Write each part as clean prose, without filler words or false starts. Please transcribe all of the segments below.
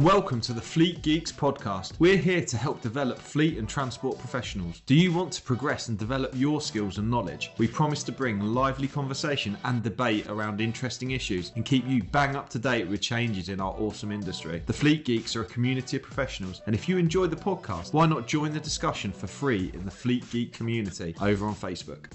Welcome to the Fleet Geeks podcast. We're here to help develop fleet and transport professionals. Do you want to progress and develop your skills and knowledge? We promise to bring lively conversation and debate around interesting issues and keep you bang up to date with changes in our awesome industry. The Fleet Geeks are a community of professionals, and if you enjoy the podcast, why not join the discussion for free in the Fleet Geek community over on Facebook.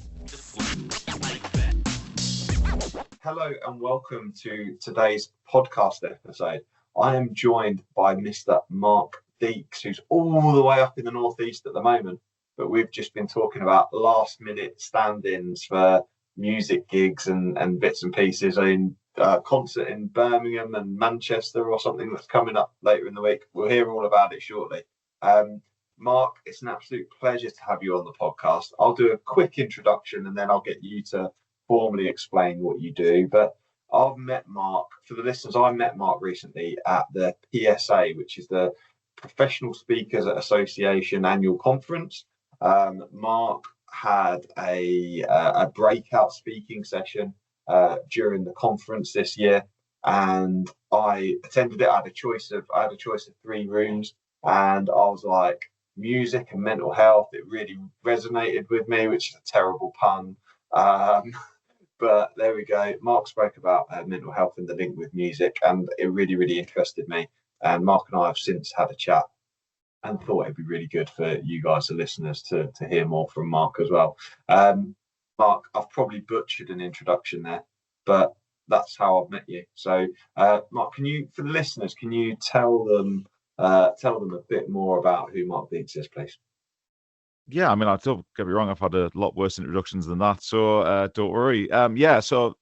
Hello and welcome to today's podcast episode. I am joined by Mr. Mark Deeks, who's all the way up in the northeast at the moment, but we've just been talking about last minute stand-ins for music gigs and bits and pieces in concert in Birmingham and Manchester or something that's coming up later in the week. We'll hear all about it shortly. Mark, it's an absolute pleasure to have you on the podcast. I'll do a quick introduction and then I'll get you to formally explain what you do, but I've met Mark, for the listeners, I met Mark recently at the PSA, which is the Professional Speakers Association annual conference. Mark had a breakout speaking session during the conference this year, and I attended it. I had a choice of three rooms, and I was like, music and mental health, it really resonated with me, which is a terrible pun. But there we go. Mark spoke about mental health and the link with music, and it really, really interested me. And Mark and I have since had a chat and thought it'd be really good for you guys, the listeners, to hear more from Mark as well. Mark, I've probably butchered an introduction there, but that's how I've met you. So, Mark, for the listeners, can you tell them a bit more about who Mark Deeks is, please? Yeah, I mean, don't get me wrong, I've had a lot worse introductions than that, so don't worry. So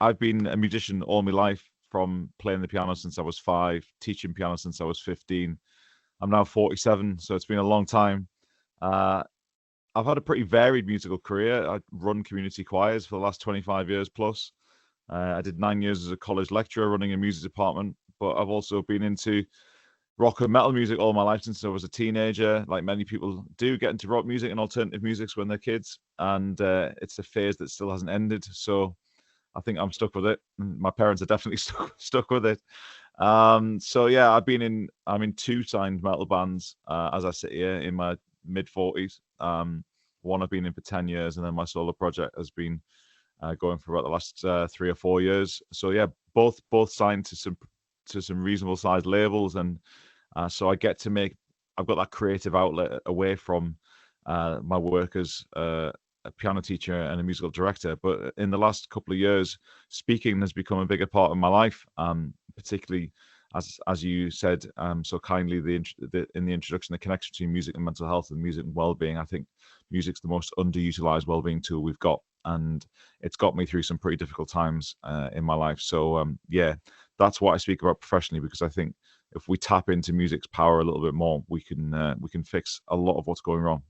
I've been a musician all my life, from playing the piano since I was 5, teaching piano since I was 15. I'm now 47, so it's been a long time. I've had a pretty varied musical career. I run community choirs for the last 25 years plus. I did 9 years as a college lecturer running a music department, but I've also been into rock and metal music all my life since I was a teenager. Like many people do, get into rock music and alternative music when they're kids, and it's a phase that still hasn't ended. So I think I'm stuck with it. My parents are definitely stuck with it. I'm in 2 signed metal bands as I sit here in my mid 40s. One I've been in for 10 years, and then my solo project has been going for about the last 3 or 4 years. So yeah, both signed to some reasonable sized labels, and so I get to I've got that creative outlet away from my work as a piano teacher and a musical director. But in the last couple of years, speaking has become a bigger part of my life, particularly as you said so kindly in the introduction, the connection between music and mental health and music and well-being. I think music's the most underutilized well-being tool we've got, and it's got me through some pretty difficult times in my life. So that's what I speak about professionally, because I think if we tap into music's power a little bit more, we can fix a lot of what's going wrong.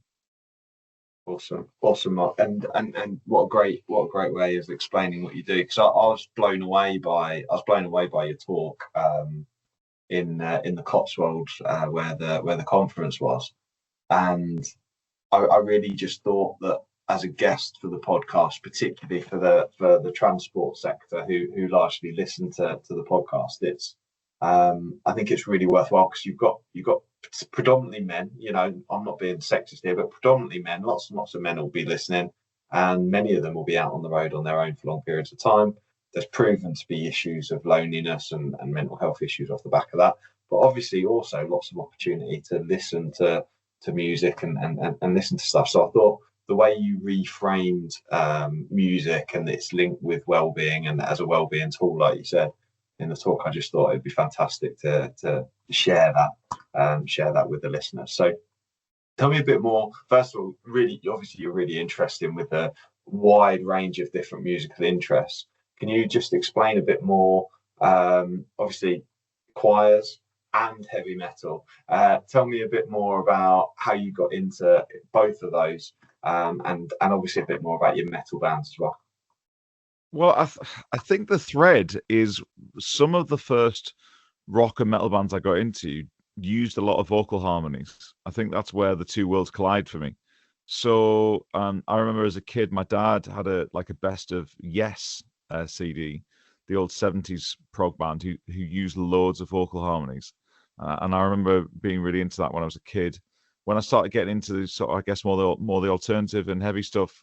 Awesome, Mark, and what a great way of explaining what you do. Because I was blown away by your talk in the Cotswolds where the conference was, and I really just thought that as a guest for the podcast, particularly for the transport sector who largely listen to the podcast, I think it's really worthwhile, because you've got predominantly men. I'm not being sexist here, but predominantly men. Lots and lots of men will be listening, and many of them will be out on the road on their own for long periods of time. There's proven to be issues of loneliness and mental health issues off the back of that, but obviously also lots of opportunity to listen to music and listen to stuff. So I thought the way you reframed music and its link with well-being, and as a well-being tool, like you said in the talk, I just thought it'd be fantastic to share that with the listeners. So tell me a bit more. First of all, obviously you're really interested with a wide range of different musical interests. Can you just explain a bit more? Obviously choirs and heavy metal. Tell me a bit more about how you got into both of those, and obviously a bit more about your metal bands as well. Well, I think the thread is some of the first rock and metal bands I got into used a lot of vocal harmonies. I think that's where the two worlds collide for me. So I remember as a kid, my dad had a best of Yes CD, the old 70s prog band who used loads of vocal harmonies. And I remember being really into that when I was a kid. When I started getting into sort of, I guess, more the alternative and heavy stuff,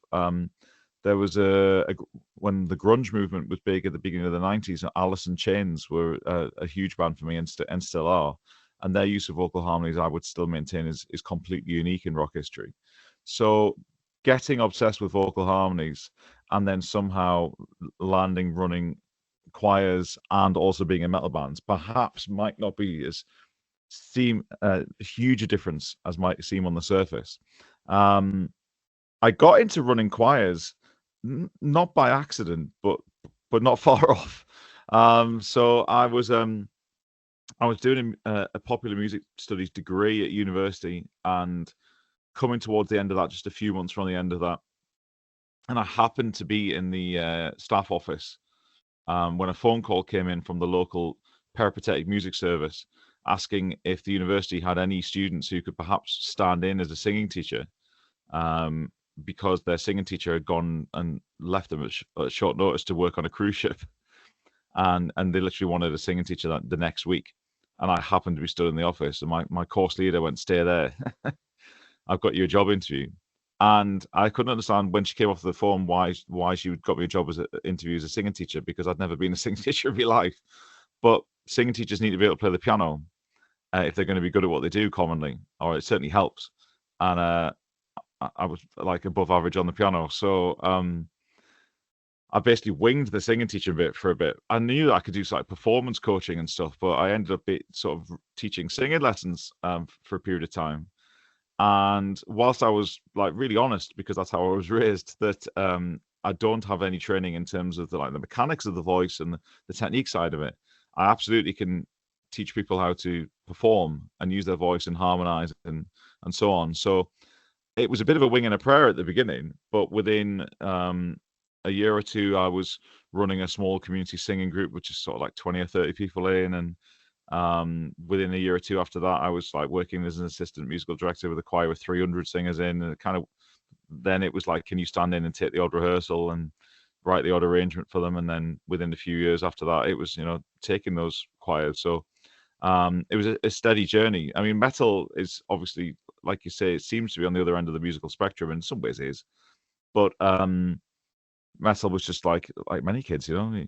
there was when the grunge movement was big at the beginning of the 90s, Alice in Chains were a huge band for me and still are. And their use of vocal harmonies, I would still maintain, is completely unique in rock history. So getting obsessed with vocal harmonies and then somehow landing running choirs and also being in metal bands perhaps might not be as huge a difference as might seem on the surface. I got into running choirs not by accident, but not far off. So I was doing a popular music studies degree at university, and coming towards the end of that, just a few months from the end of that, and I happened to be in the staff office when a phone call came in from the local peripatetic music service asking if the university had any students who could perhaps stand in as a singing teacher, because their singing teacher had gone and left them at short notice to work on a cruise ship, and they literally wanted a singing teacher the next week. And I happened to be stood in the office, and my course leader went, "Stay there. I've got you a job interview." And I couldn't understand when she came off the phone why she got me a job as an interview as a singing teacher, because I'd never been a singing teacher in my life. But singing teachers need to be able to play the piano if they're going to be good at what they do commonly, or it certainly helps. And I was like above average on the piano, so I basically winged the singing teaching bit for a bit. I knew that I could do like performance coaching and stuff, but I ended up sort of teaching singing lessons for a period of time. And whilst I was like really honest, because that's how I was raised, that I don't have any training in terms of the mechanics of the voice and the technique side of it, I absolutely can teach people how to perform and use their voice and harmonize and so on. So it was a bit of a wing and a prayer at the beginning, but within a year or two, I was running a small community singing group, which is sort of like 20 or 30 people in, and within a year or two after that, I was like working as an assistant musical director with a choir with 300 singers in, and then it was like, can you stand in and take the odd rehearsal and write the odd arrangement for them? And then within a few years after that, it was taking those choirs. So it was a steady journey. I mean, metal is obviously, like you say, it seems to be on the other end of the musical spectrum, in some ways it is, but metal was just like many kids, your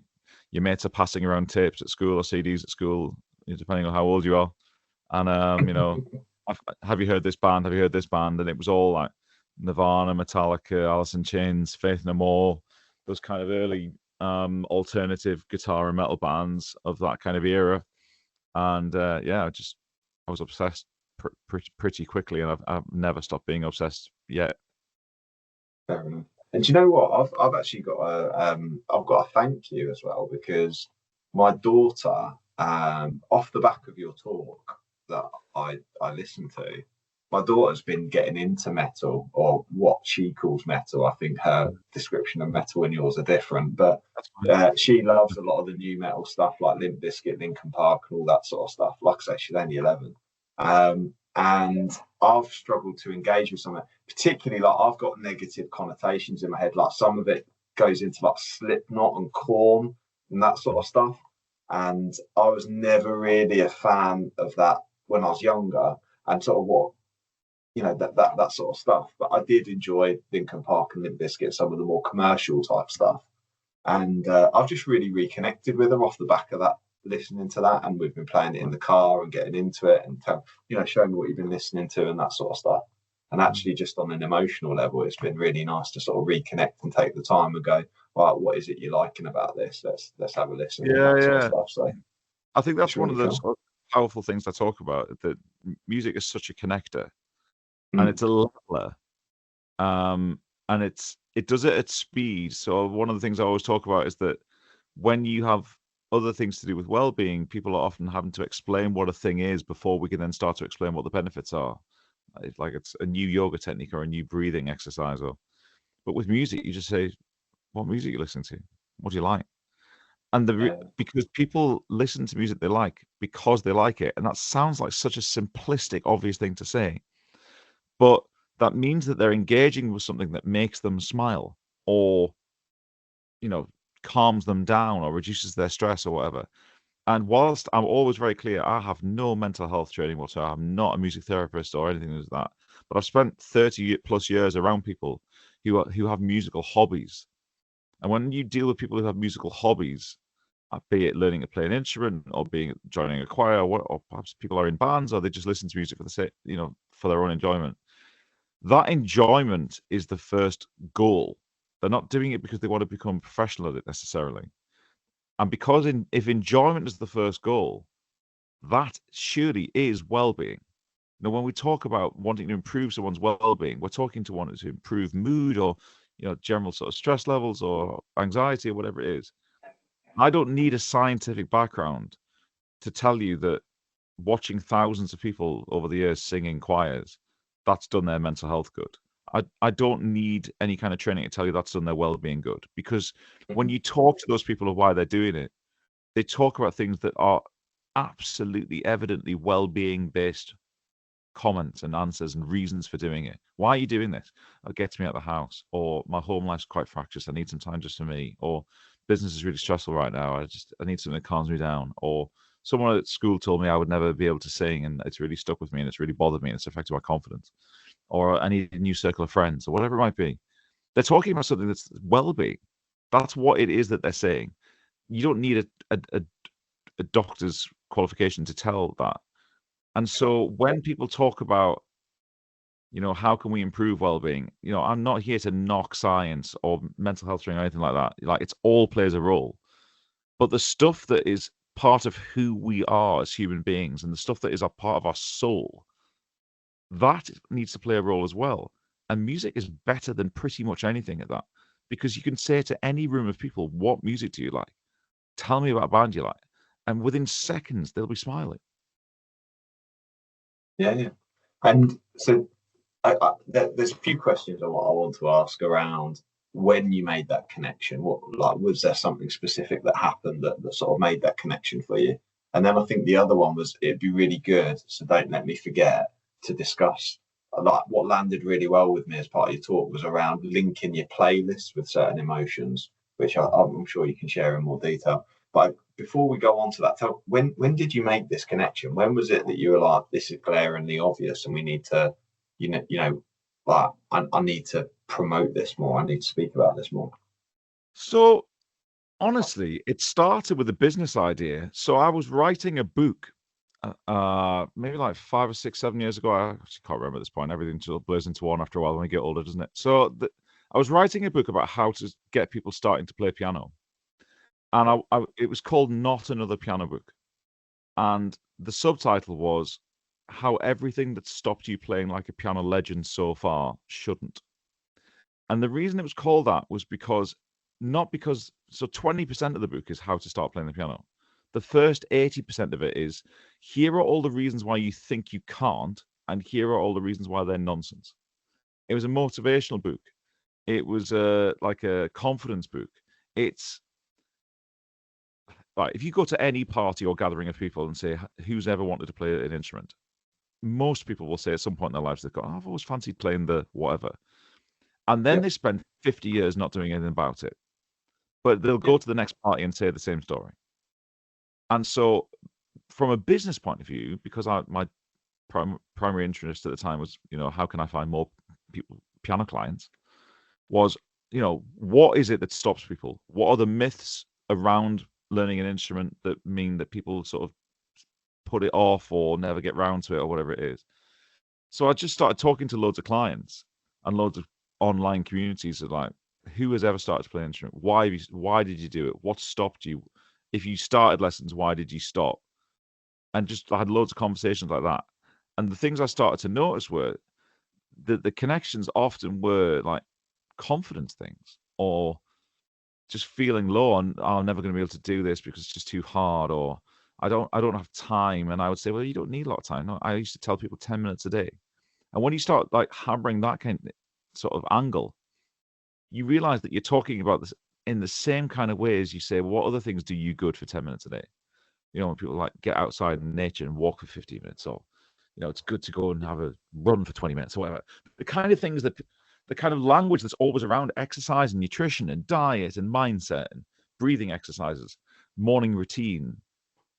mates are passing around tapes at school or CDs at school, depending on how old you are, and have you heard this band? Have you heard this band? And it was all like Nirvana, Metallica, Alice in Chains, Faith No More, those kind of early alternative guitar and metal bands of that kind of era. And I was obsessed pretty quickly, and I've never stopped being obsessed yet. Fair enough. And do you know what? I've actually got I've got a thank you as well, because my daughter, off the back of your talk that I listened to, my daughter's been getting into metal, or what she calls metal. I think her description of metal and yours are different, but she loves a lot of the new metal stuff like Limp Bizkit, Linkin Park, and all that sort of stuff. Like I say, she's only 11. And I've struggled to engage with some of it, particularly like I've got negative connotations in my head. Like some of it goes into like Slipknot and Korn and that sort of stuff. And I was never really a fan of that when I was younger, and sort of that sort of stuff. But I did enjoy Linkin Park and Limp Bizkit, some of the more commercial type stuff. And I've just really reconnected with them off the back of that, listening to that, and we've been playing it in the car and getting into it, and showing me what you've been listening to and that sort of stuff. And actually, just on an emotional level, it's been really nice to sort of reconnect and take the time and go, right, what is it you're liking about this? Let's have a listen. Sort of stuff. So I think that's one really of those powerful things I talk about, that music is such a connector, and it's a leveler, and it does it at speed. So one of the things I always talk about is that when you have other things to do with well-being, people are often having to explain what a thing is before we can then start to explain what the benefits are. It's like it's a new yoga technique or a new breathing exercise. But with music, you just say, what music are you listening to? What do you like? And because people listen to music they like because they like it. And that sounds like such a simplistic, obvious thing to say. But that means that they're engaging with something that makes them smile, or, calms them down, or reduces their stress or whatever. And whilst I'm always very clear, I have no mental health training whatsoever. I'm not a music therapist or anything like that. But I've spent 30 plus years around people who have musical hobbies. And when you deal with people who have musical hobbies, be it learning to play an instrument or joining a choir, or perhaps people are in bands or they just listen to music for the sake, for their own enjoyment. That enjoyment is the first goal. They're not doing it because they want to become professional at it necessarily. And because if enjoyment is the first goal, that surely is well-being. When we talk about wanting to improve someone's well-being, we're talking to wanting to improve mood or general sort of stress levels or anxiety or whatever it is. I don't need a scientific background to tell you that watching thousands of people over the years singing choirs, that's done their mental health good. I don't need any kind of training to tell you that's done their well-being good, because when you talk to those people of why they're doing it, they talk about things that are absolutely evidently well-being based comments and answers and reasons for doing it. Why are you doing this? It gets me out of the house, or my home life's quite fractious. I need some time just for me, or business is really stressful right now. I need something that calms me down, or someone at school told me I would never be able to sing and it's really stuck with me and it's really bothered me and it's affected my confidence, or I need a new circle of friends, or whatever it might be. They're talking about something that's well-being. That's what it is that they're saying. You don't need a doctor's qualification to tell that. And so when people talk about, how can we improve well-being? I'm not here to knock science or mental health training or anything like that. Like, it's all plays a role. But the stuff that is part of who we are as human beings and the stuff that is a part of our soul, that needs to play a role as well. And music is better than pretty much anything at that, because you can say to any room of people, what music do you like? Tell me about a band you like. And within seconds, they'll be smiling. Yeah. And so there's a few questions I want to ask around when you made that connection. Was there something specific that happened that sort of made that connection for you? And then I think the other one was, it'd be really good, so don't let me forget, to discuss like what landed really well with me as part of your talk was around linking your playlists with certain emotions, which I'm sure you can share in more detail. But before we go on to that, when did you make this connection? When was it that you were like, this is glaringly obvious and we need to, like, I need to promote this more. I need to speak about this more. So honestly, it started with a business idea. So I was writing a book, maybe like 5 or 6, 7 years ago. I actually can't remember at this point. Everything just blurs into one after a while when we get older, doesn't it? So I was writing a book about how to get people starting to play piano, and it was called Not Another Piano Book, and the subtitle was How Everything That Stopped You Playing Like a Piano Legend So Far Shouldn't. And the reason it was called that was because 20% of the book is how to start playing the piano. The first 80% of it is, here are all the reasons why you think you can't, and here are all the reasons why they're nonsense. It was a motivational book. It was like a confidence book. It's like, if you go to any party or gathering of people and say, who's ever wanted to play an instrument? Most people will say at some point in their lives, they've gone, I've always fancied playing the whatever. And then they spend 50 years not doing anything about it. But they'll go to the next party and say the same story. And so from a business point of view, because my primary interest at the time was, how can I find more piano clients, was, what is it that stops people? What are the myths around learning an instrument that mean that people sort of put it off or never get round to it or whatever it is? So I just started talking to loads of clients and loads of online communities of like, who has ever started to play an instrument? Why did you do it? What stopped you? If you started lessons, why did you stop? And I had loads of conversations like that. And the things I started to notice were that the connections often were like confidence things, or just feeling low on, oh, I'm never going to be able to do this because it's just too hard, or I don't have time. And I would say, well, you don't need a lot of time. No, I used to tell people 10 minutes a day. And when you start like hammering that kind of sort of angle, you realize that you're talking about this in the same kind of way as you say, what other things do you good for 10 minutes a day? When people like get outside in nature and walk for 15 minutes, or, it's good to go and have a run for 20 minutes or whatever. The kind of things the kind of language that's always around exercise and nutrition and diet and mindset and breathing exercises, morning routine,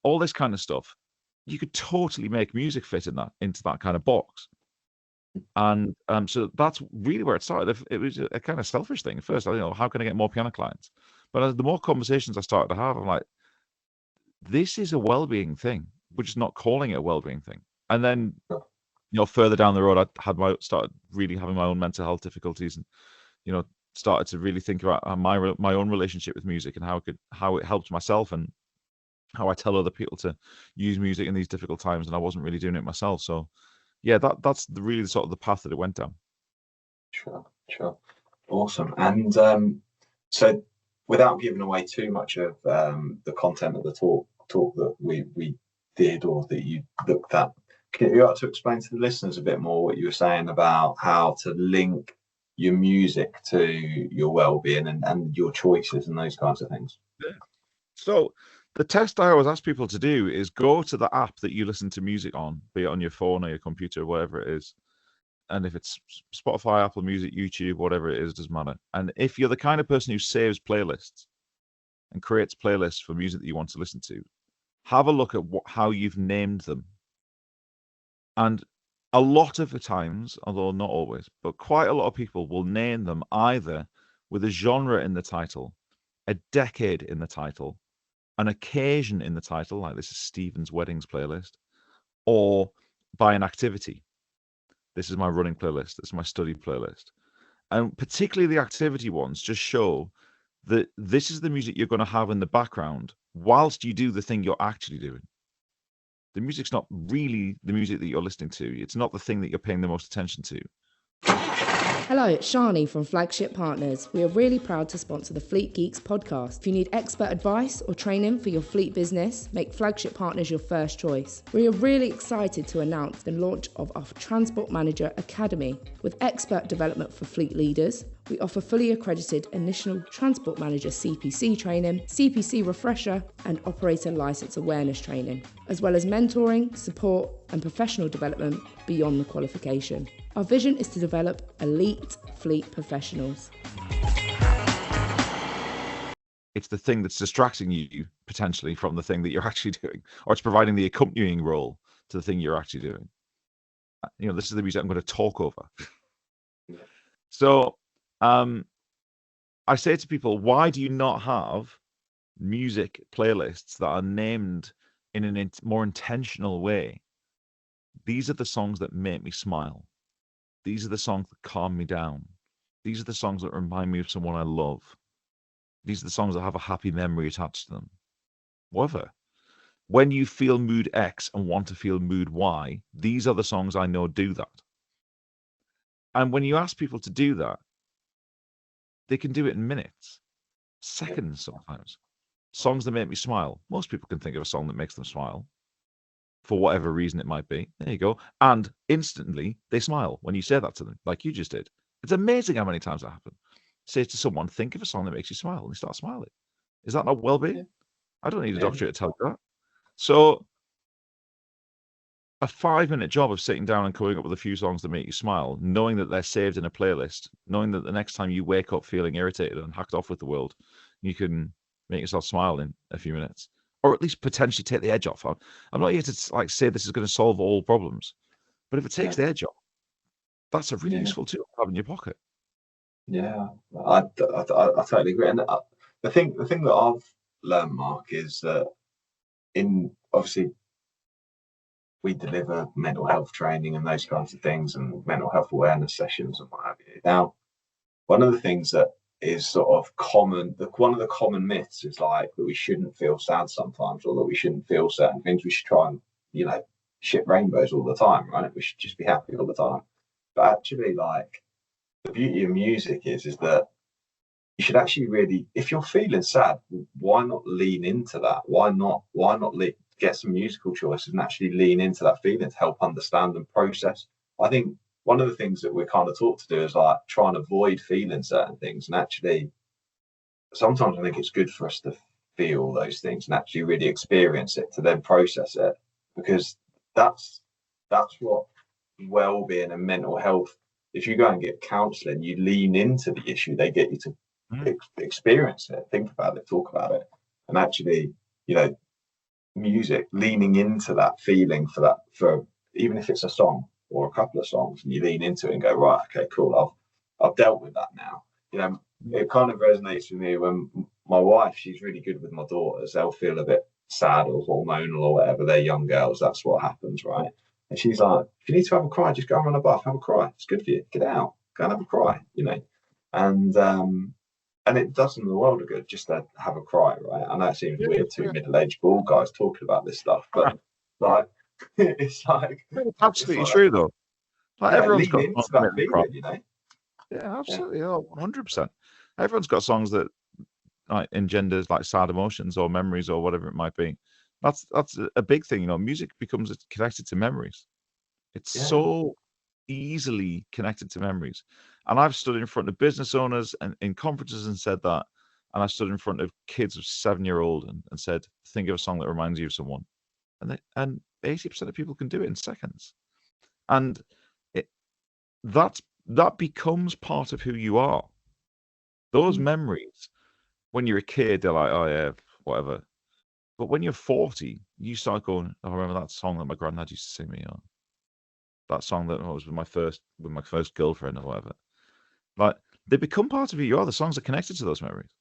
all this kind of stuff. You could totally make music fit into that kind of box. And so that's really where it started. It was a kind of selfish thing at first. How can I get more piano clients? But the more conversations I started to have, I'm like, this is a well-being thing. We're just not calling it a well-being thing. And then, further down the road, I started really having my own mental health difficulties, and started to really think about my own relationship with music and how it helped myself, and how I tell other people to use music in these difficult times. And I wasn't really doing it myself. So yeah, that's really sort of the path that it went down. Sure. Awesome. And so without giving away too much of the content of the talk that we did or that you looked at, can you like to explain to the listeners a bit more what you were saying about how to link your music to your well-being and your choices and those kinds of things? Yeah. So the test I always ask people to do is go to the app that you listen to music on, be it on your phone or your computer, whatever it is. And if it's Spotify, Apple Music, YouTube, whatever it is, doesn't matter. And if you're the kind of person who saves playlists and creates playlists for music that you want to listen to, have a look at how you've named them. And a lot of the times, although not always, but quite a lot of people will name them either with a genre in the title, a decade in the title, an occasion in the title, like this is Stephen's weddings playlist, or by an activity. This is my running playlist. This is my study playlist. And particularly the activity ones just show that this is the music you're going to have in the background whilst you do the thing you're actually doing. The music's not really the music that you're listening to. It's not the thing that you're paying the most attention to. Hello, it's Shani from Flagship Partners. We are really proud to sponsor the Fleet Geeks podcast. If you need expert advice or training for your fleet business, make Flagship Partners your first choice. We are really excited to announce the launch of our Transport Manager Academy. With expert development for fleet leaders, we offer fully accredited initial Transport Manager CPC training, CPC refresher, and operator license awareness training, as well as mentoring, support, and professional development beyond the qualification. Our vision is to develop elite fleet professionals. It's the thing that's distracting you potentially from the thing that you're actually doing, or it's providing the accompanying role to the thing you're actually doing. This is the music I'm going to talk over. So I say to people, why do you not have music playlists that are named in a more intentional way? These are the songs that make me smile. These are the songs that calm me down. These are the songs that remind me of someone I love. These are the songs that have a happy memory attached to them. Whatever. When you feel mood X and want to feel mood Y, these are the songs I know do that. And when you ask people to do that, they can do it in minutes, seconds sometimes. Songs that make me smile. Most people can think of a song that makes them smile, for whatever reason it might be. There you go. And instantly they smile when you say that to them, like you just did. It's amazing how many times that happens. Say to someone, think of a song that makes you smile, and they start smiling. Is that not well-being? Yeah. I don't need a doctor to tell you that. So a 5-minute job of sitting down and coming up with a few songs that make you smile, knowing that they're saved in a playlist, knowing that the next time you wake up feeling irritated and hacked off with the world, you can make yourself smile in a few minutes, or at least potentially take the edge off. I'm not here to say this is going to solve all problems, but if it takes the edge off, that's a really useful tool to have in your pocket. Yeah, I totally agree. And the thing that I've learned, Mark, is that obviously we deliver mental health training and those kinds of things and mental health awareness sessions and what have you. Now, one of the things that is sort of common, one of the common myths is like that we shouldn't feel sad sometimes, or that we shouldn't feel certain things. We should try and, shit rainbows all the time, right? We should just be happy all the time. But actually, like, the beauty of music is that you should actually really, if you're feeling sad, why not lean into that? Why not get some musical choices and actually lean into that feeling to help understand and process? I think one of the things that we're kind of taught to do is like try and avoid feeling certain things. And actually, sometimes I think it's good for us to feel those things and actually really experience it to then process it, because that's what well-being and mental health. If you go and get counselling, you lean into the issue, they get you to experience it, think about it, talk about it, and actually, music, leaning into that feeling for even if it's a song or a couple of songs, and you lean into it and go, right, okay, cool, I've dealt with that now. It kind of resonates with me when my wife, she's really good with my daughters. They'll feel a bit sad or hormonal or whatever. They're young girls. That's what happens, right? And she's like, if you need to have a cry, just go and run a bath, have a cry. It's good for you. Get out, go and have a cry, And it does them the world of good just to have a cry, right? I know it seems weird, two middle-aged bald guys talking about this stuff, but like, it's absolutely true though. Like everyone's got into that feeling, Yeah, absolutely, 100%. Everyone's got songs that like engenders like sad emotions or memories or whatever it might be. That's a big thing, music becomes connected to memories. It's so easily connected to memories. And I've stood in front of business owners and in conferences and said that. And I stood in front of kids of 7-year-old and said, think of a song that reminds you of someone. And 80% of people can do it in seconds. And that becomes part of who you are. Those memories, when you're a kid, they're like, oh yeah, whatever. But when you're 40, you start going, oh, I remember that song that my granddad used to sing me, or that song that was with my first girlfriend or whatever. Like, they become part of who you are. The songs are connected to those memories.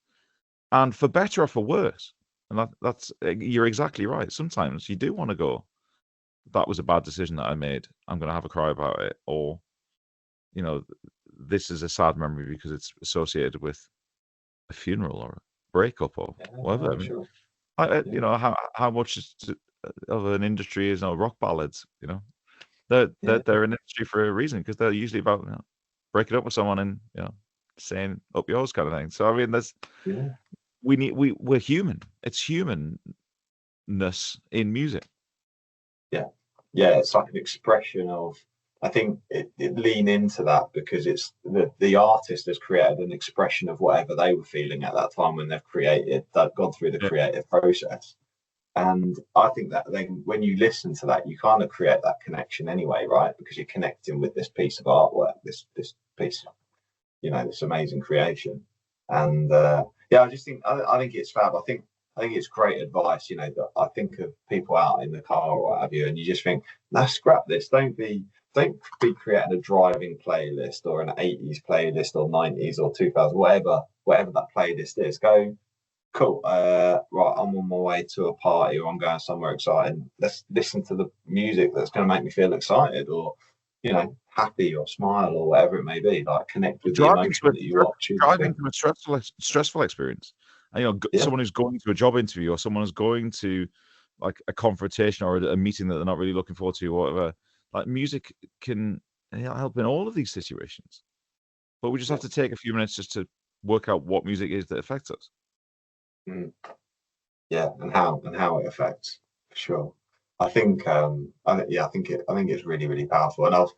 And for better or for worse. And that's you're exactly right. Sometimes you do want to go, that was a bad decision that I made. I'm going to have a cry about it. Or, this is a sad memory because it's associated with a funeral or a breakup or whatever. Sure. How much of an industry is rock ballads? They're an industry for a reason, because they're usually about breaking up with someone and saying up yours kind of thing. So I mean, we're human. It's humanness in music. It's like an expression of. I think it lean into that because it's the artist has created an expression of whatever they were feeling at that time when they've gone through the creative process. And I think that then when you listen to that, you kind of create that connection anyway, right? Because you're connecting with this piece of artwork, this piece, this amazing creation. And I just think I think it's fab. I think it's great advice. That I think of people out in the car or what have you, and you just think, nah, scrap this. Don't be creating a driving playlist or an 80s playlist or 90s or 2000, whatever that playlist is. Go, cool. Right, I'm on my way to a party or I'm going somewhere exciting. Let's listen to the music that's going to make me feel excited or, happy or smile or whatever it may be. Like connect with the emotion that you watch. Driving from a stressful experience. And, someone who's going to a job interview or someone who's going to like a confrontation or a meeting that they're not really looking forward to or whatever. Like music can help in all of these situations. But we just have to take a few minutes just to work out what music is that affects us. And how it affects, for sure. I think I think it's really, really powerful. And I've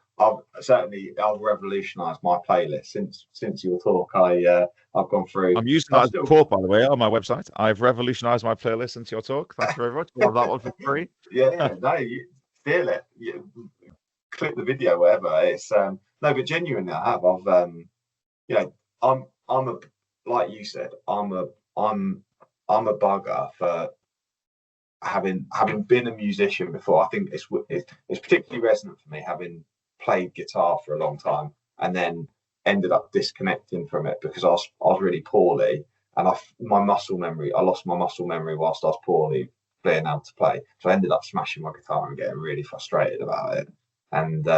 revolutionized my playlist since your talk. I've gone through. I'm using that as a quote, by the way, on my website. I've revolutionized my playlist since your talk. Thank you very much. We'll have that one for free. No, you steal it. Click the video, whatever. It's no, but genuinely, I have. I'm a, like you said, I'm a bugger for having been a musician before. I think it's particularly resonant for me, having played guitar for a long time and then ended up disconnecting from it because I was really poorly, and I lost my muscle memory whilst I was poorly being able to play. So I ended up smashing my guitar and getting really frustrated about it. And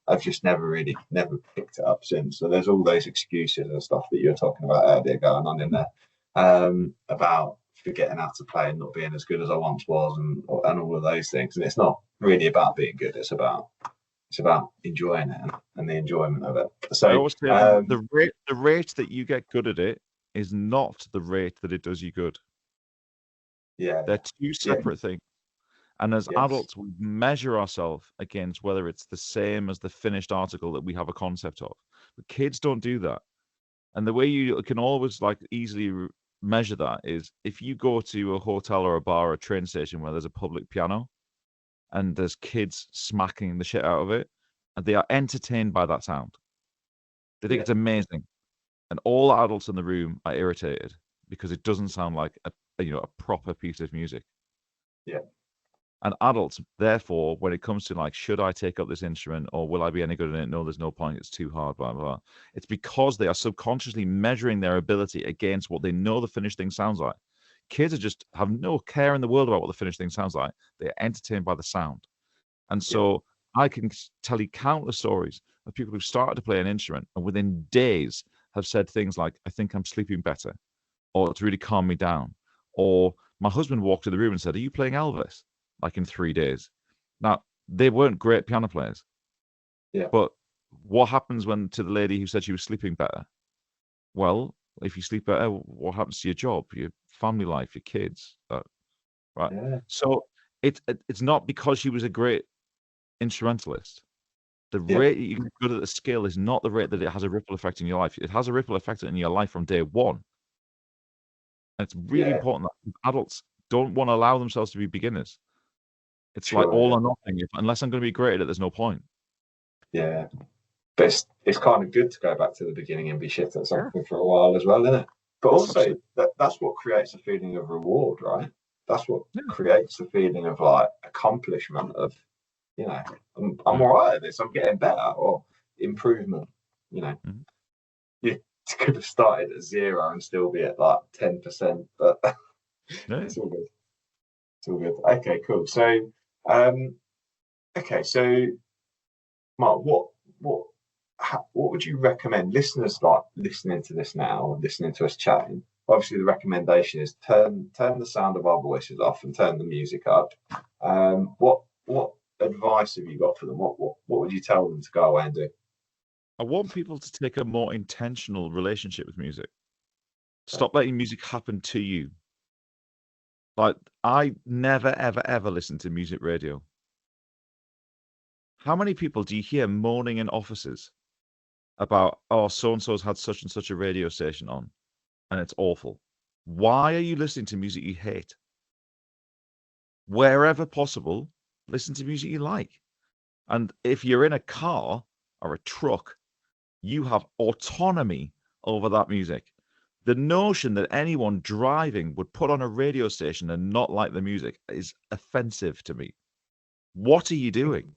I've just never picked it up since. So there's all those excuses and stuff that you were talking about earlier going on in there about forgetting how to play and not being as good as I once was and all of those things. And it's not really about being good. It's about enjoying it and the enjoyment of it. So I always say the rate that you get good at it is not the rate that it does you good. Yeah, they're two separate things. And as adults, we measure ourselves against whether it's the same as the finished article that we have a concept of. But kids don't do that. And the way you can always easily measure that is if you go to a hotel or a bar or a train station where there's a public piano and there's kids smacking the shit out of it, and they are entertained by that sound. They think it's amazing. And all adults in the room are irritated because it doesn't sound like a proper piece of music. Yeah. And adults, therefore, when it comes to like, should I take up this instrument or will I be any good at it? No, there's no point. It's too hard, blah, blah, blah. It's because they are subconsciously measuring their ability against what they know the finished thing sounds like. Kids are just have no care in the world about what the finished thing sounds like. They're entertained by the sound. And so I can tell you countless stories of people who started to play an instrument and within days have said things like, I think I'm sleeping better, or it's really calmed me down. Or my husband walked in the room and said, are you playing Elvis? Like in 3 days. Now, they weren't great piano players. Yeah. But what happens when to the lady who said she was sleeping better? Well, if you sleep better, what happens to your job, your family life, your kids? Right. Yeah. So it's not because she was a great instrumentalist. The Yeah. rate you get good at the skill is not the rate that it has a ripple effect in your life. It has a ripple effect in your life from day one. And it's really important that adults don't want to allow themselves to be beginners. It's like all or nothing. Unless I'm going to be great at it, there's no point. Yeah. But it's kind of good to go back to the beginning and be shit at something for a while as well, isn't it? But also, that's what creates a feeling of reward, right? That's what creates the feeling of like accomplishment of, you know, I'm all right at this, I'm getting better, or improvement, you know. You could have started at 0 and still be at like 10%, but it's all good. It's all good. Okay, cool. So, so Mark, what would you recommend listeners like listening to this now and listening to us chatting? Obviously, the recommendation is turn the sound of our voices off and turn the music up. What advice have you got for them? What would you tell them to go away and do? I want people to take a more intentional relationship with music. Stop letting music happen to you. Like, I never, ever, ever listen to music radio. How many people do you hear moaning in offices about, oh, so-and-so's had such and such a radio station on, and it's awful? Why are you listening to music you hate? Wherever possible, listen to music you like. And if you're in a car or a truck, you have autonomy over that music. The notion that anyone driving would put on a radio station and not like the music is offensive to me. What are you doing?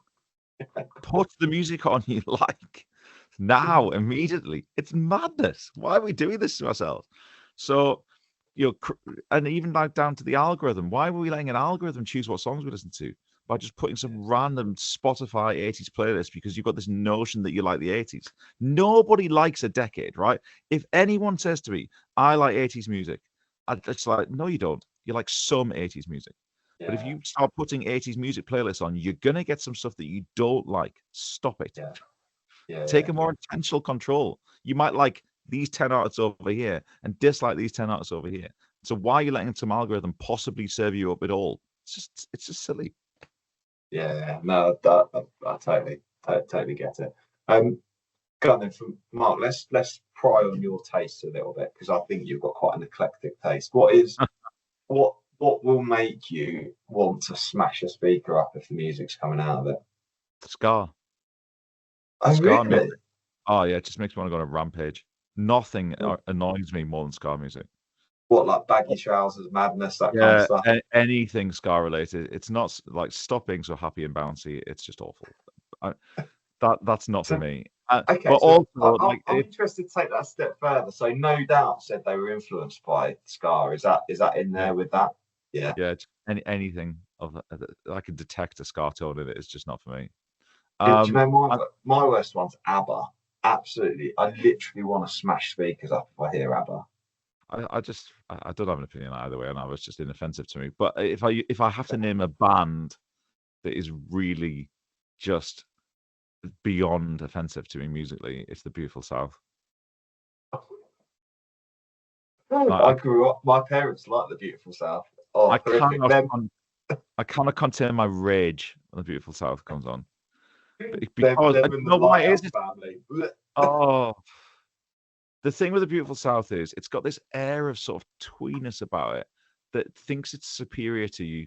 Put the music on you like now, immediately. It's madness. Why are we doing this to ourselves? So, and even like down to the algorithm. Why were we letting an algorithm choose what songs we listen to? By just putting some random Spotify 80s playlist because you've got this notion that you like the 80s. Nobody likes a decade, right? If anyone says to me, I like 80s music, it's like, no, you don't. You like some 80s music. Yeah. But if you start putting 80s music playlists on, you're going to get some stuff that you don't like. Stop it. Take a more intentional control. You might like these 10 artists over here and dislike these 10 artists over here. So why are you letting some algorithm possibly serve you up at all? It's just silly. Yeah, no, I totally get it. Go on then, from Mark. Let's pry on your taste a little bit because I think you've got quite an eclectic taste. What will make you want to smash a speaker up if the music's coming out of it? Ska. Oh, ska really? music. Oh yeah, it just makes me want to go on a rampage. Nothing annoys me more than ska music. What, like baggy trousers, madness, that kind of stuff? Anything ska related. It's not like stop being so happy and bouncy. It's just awful. That's not for me. Okay, but so also, I'm interested to take that a step further. So No Doubt said they were influenced by ska. Is that in there with that? Yeah. Yeah. Anything of I can detect a ska tone in it. It's just not for me. Do you know my worst one's ABBA? Absolutely, I literally want to smash speakers up if I hear ABBA. I don't have an opinion either way, and I was just inoffensive to me. But if I have to name a band that is really just beyond offensive to me musically, it's the Beautiful South. I grew up. My parents like the Beautiful South. Oh, I cannot contain my rage when the Beautiful South comes on. Because the thing with the Beautiful South is it's got this air of sort of tweeness about it that thinks it's superior to you.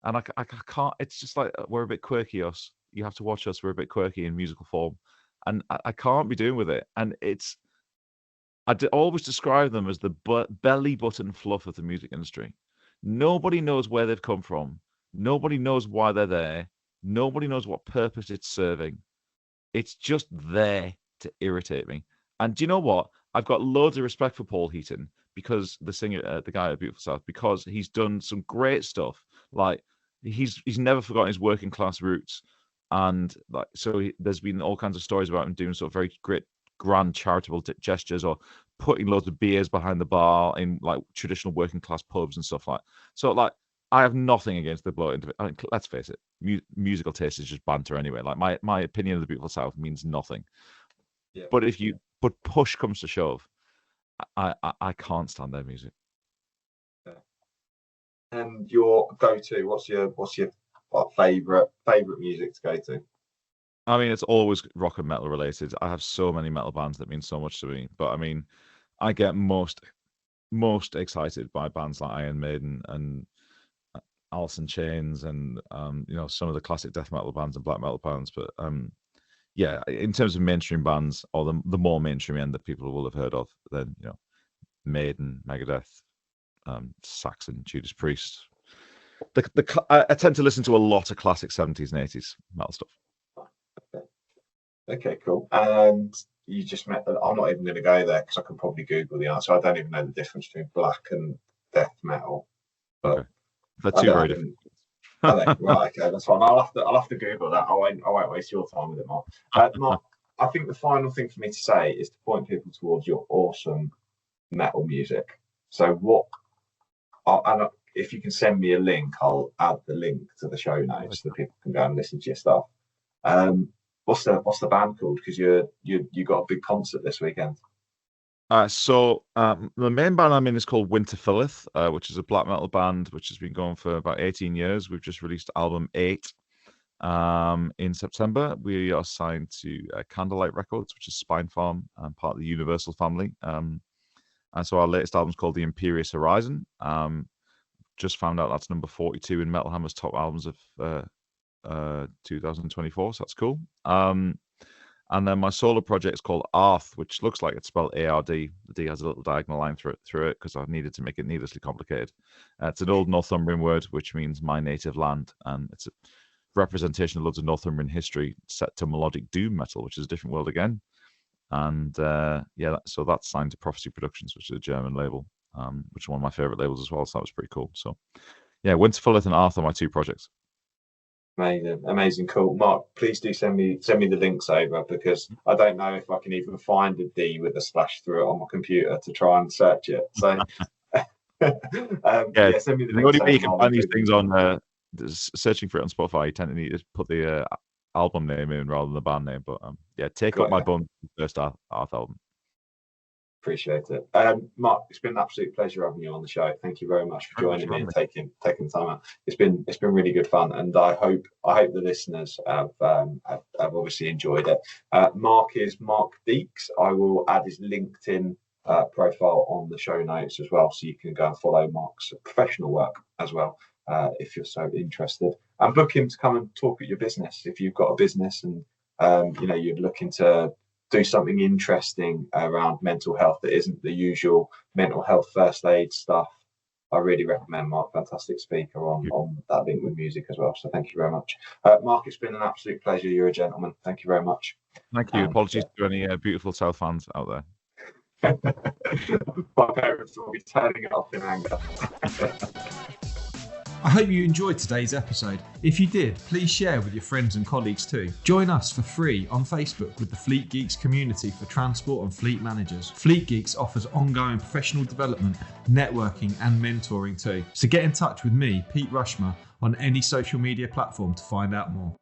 And I can't, it's just like, we're a bit quirky, us. You have to watch us. We're a bit quirky in musical form. And I can't be doing with it. And always describe them as the belly button fluff of the music industry. Nobody knows where they've come from. Nobody knows why they're there. Nobody knows what purpose it's serving. It's just there to irritate me. And do you know what? I've got loads of respect for Paul Heaton, because the singer, the guy at Beautiful South, because he's done some great stuff. Like he's never forgotten his working class roots, and like there's been all kinds of stories about him doing sort of very great, grand charitable gestures, or putting loads of beers behind the bar in like traditional working class pubs and stuff like. So like, I have nothing against the bloke. I mean, let's face it, musical taste is just banter anyway. Like my opinion of the Beautiful South means nothing. Yeah. But push comes to shove, I can't stand their music. Okay. And your go-to, what's your favorite music to go to? I mean, it's always rock and metal related. I have so many metal bands that mean so much to me. But I mean, I get most excited by bands like Iron Maiden and Alice in Chains, and some of the classic death metal bands and black metal bands. But yeah, in terms of mainstream bands, or the more mainstream end that people will have heard of, then Maiden, Megadeth, Saxon, Judas Priest. I tend to listen to a lot of classic 70s and 80s metal stuff. Okay, cool. And you just met. I'm not even going to go there because I can probably Google the answer. I don't even know the difference between black and death metal. But okay. They're two very different. Right, okay, that's fine. I'll have to Google that. I won't waste your time with it, Mark. Mark, I think the final thing for me to say is to point people towards your awesome metal music. So if you can send me a link, I'll add the link to the show notes so that people can go and listen to your stuff. What's the band called? Because you got a big concert this weekend. So the main band I'm in is called Winter Filleth, which is a black metal band which has been going for about 18 years. We've just released album 8 in September. We are signed to Candlelight Records, which is Spine Farm and part of the Universal family. And so our latest album is called The Imperious Horizon. Just found out that's number 42 in Metal Hammer's top albums of 2024, so that's cool. And then my solo project is called Arth, which looks like it's spelled A-R-D. The D has a little diagonal line through it because I needed to make it needlessly complicated. It's an old Northumbrian word which means my native land, and it's a representation of loads of Northumbrian history set to melodic doom metal, which is a different world again. And so that's signed to Prophecy Productions, which is a German label, which is one of my favorite labels as well. So that was pretty cool. So yeah, Winter Filleth and Arth are my two projects. Amazing, cool. Mark, please do send me the links over, because I don't know if I can even find a D with a slash through it on my computer to try and search it. So send me the links. The only way you can find these things on searching for it on Spotify, you tend to need to put the album name in rather than the band name. But Take Up My Bum, first Arth album. Appreciate it. Mark, it's been an absolute pleasure having you on the show. Thank you very much for joining me and taking the time out. It's been really good fun, and I hope the listeners have obviously enjoyed it. Mark is Mark Deeks. I will add his LinkedIn profile on the show notes as well, so you can go and follow Mark's professional work as well, if you're so interested. And book him to come and talk at your business if you've got a business and you're looking to do something interesting around mental health that isn't the usual mental health first aid stuff. I really recommend Mark. Fantastic speaker on that link with music as well. So thank you very much. Mark, it's been an absolute pleasure. You're a gentleman. Thank you very much. Thank you. Apologies to any Beautiful South fans out there. My parents will be turning it off in anger. I hope you enjoyed today's episode. If you did, please share with your friends and colleagues too. Join us for free on Facebook with the Fleet Geeks community for transport and fleet managers. Fleet Geeks offers ongoing professional development, networking and mentoring too. So get in touch with me, Pete Rushmer, on any social media platform to find out more.